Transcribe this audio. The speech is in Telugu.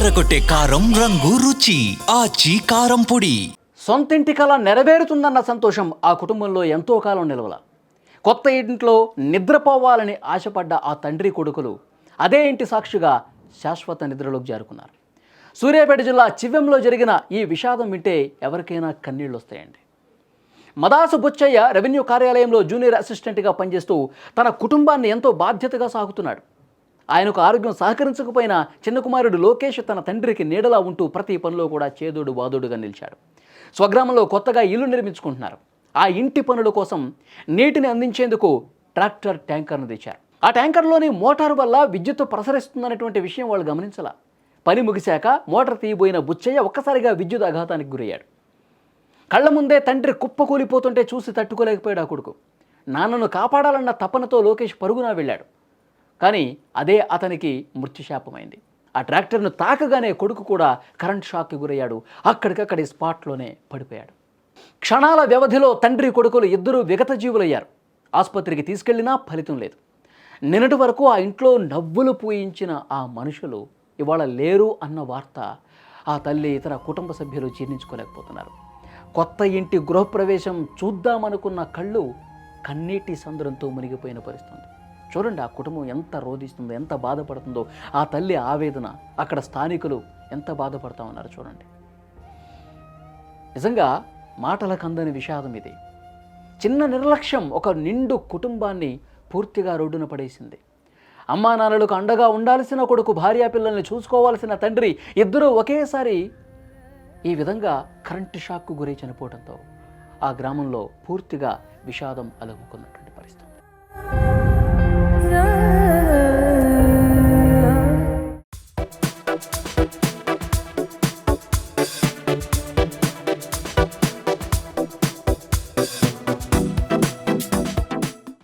అదరకొట్టే కారం రంగు రుచి ఆచి కారం పొడి. సొంతింటి కల నెరవేరుతుందన్న సంతోషం ఆ కుటుంబంలో ఎంతో కాలం నిలవల. కొత్త ఇంట్లో నిద్రపోవాలని ఆశపడ్డ ఆ తండ్రి కొడుకులు అదే ఇంటి సాక్షిగా శాశ్వత నిద్రలోకి జారుకున్నారు. సూర్యాపేట జిల్లా చివ్వెంలో జరిగిన ఈ విషాదం వింటే ఎవరికైనా కన్నీళ్ళు వస్తాయండి. మదాసు బుచ్చయ్య రెవెన్యూ కార్యాలయంలో జూనియర్ అసిస్టెంట్గా పనిచేస్తూ తన కుటుంబాన్ని ఎంతో బాధ్యతగా సాగుతున్నాడు. ఆయనకు ఆరోగ్యం సహకరించకపోయినా చిన్న కుమారుడు లోకేష్ తన తండ్రికి నీడలా ఉంటూ ప్రతి పనిలో కూడా చేదోడు బాదోడుగా నిలిచాడు. స్వగ్రామంలో కొత్తగా ఇల్లు నిర్మించుకుంటున్నారు. ఆ ఇంటి పనుల కోసం నీటిని అందించేందుకు ట్రాక్టర్ ట్యాంకర్ను తెచ్చారు. ఆ ట్యాంకర్లోని మోటారు వల్ల విద్యుత్తు ప్రసరిస్తుందనేటువంటి విషయం వాళ్ళు గమనించాల. పని ముగిశాక మోటార్ తీయబోయిన బుచ్చయ్య ఒక్కసారిగా విద్యుత్ ఆఘాతానికి గురయ్యాడు. కళ్ళ ముందే తండ్రి కుప్పకూలిపోతుంటే చూసి తట్టుకోలేకపోయాడు ఆ కొడుకు. నాన్నను కాపాడాలన్న తపనతో లోకేష్ పరుగున వెళ్ళాడు. కానీ అదే అతనికి మృత్యుశాపమైంది. ఆ ట్రాక్టర్ను తాకగానే కొడుకు కూడా కరెంట్ షాక్కి గురయ్యాడు. అక్కడికక్కడి స్పాట్లోనే పడిపోయాడు. క్షణాల వ్యవధిలో తండ్రి కొడుకులు ఇద్దరూ విగతజీవులయ్యారు. ఆసుపత్రికి తీసుకెళ్లినా ఫలితం లేదు. నిన్నటి వరకు ఆ ఇంట్లో నవ్వులు పూయించిన ఆ మనుషులు ఇవాళ లేరు అన్న వార్త ఆ తల్లి ఇతర కుటుంబ సభ్యులు జీర్ణించుకోలేకపోతున్నారు. కొత్త ఇంటి గృహప్రవేశం చూద్దామనుకున్న కళ్ళు కన్నీటి సంద్రంతో మునిగిపోయిన పరిస్థితి. చూడండి, ఆ కుటుంబం ఎంత రోధిస్తుందో, ఎంత బాధపడుతుందో, ఆ తల్లి ఆవేదన, అక్కడ స్థానికులు ఎంత బాధపడతా ఉన్నారు చూడండి. నిజంగా మాటలకు అందని విషాదం ఇది. చిన్న నిర్లక్ష్యం ఒక నిండు కుటుంబాన్ని పూర్తిగా రోడ్డున పడేసింది. అమ్మా నాన్నలకు అండగా ఉండాల్సిన కొడుకు, భార్యా పిల్లల్ని చూసుకోవాల్సిన తండ్రి ఇద్దరూ ఒకేసారి ఈ విధంగా కరెంటు షాక్కు గురై చనిపోవడంతో ఆ గ్రామంలో పూర్తిగా విషాదం అలుముకున్నట్టు.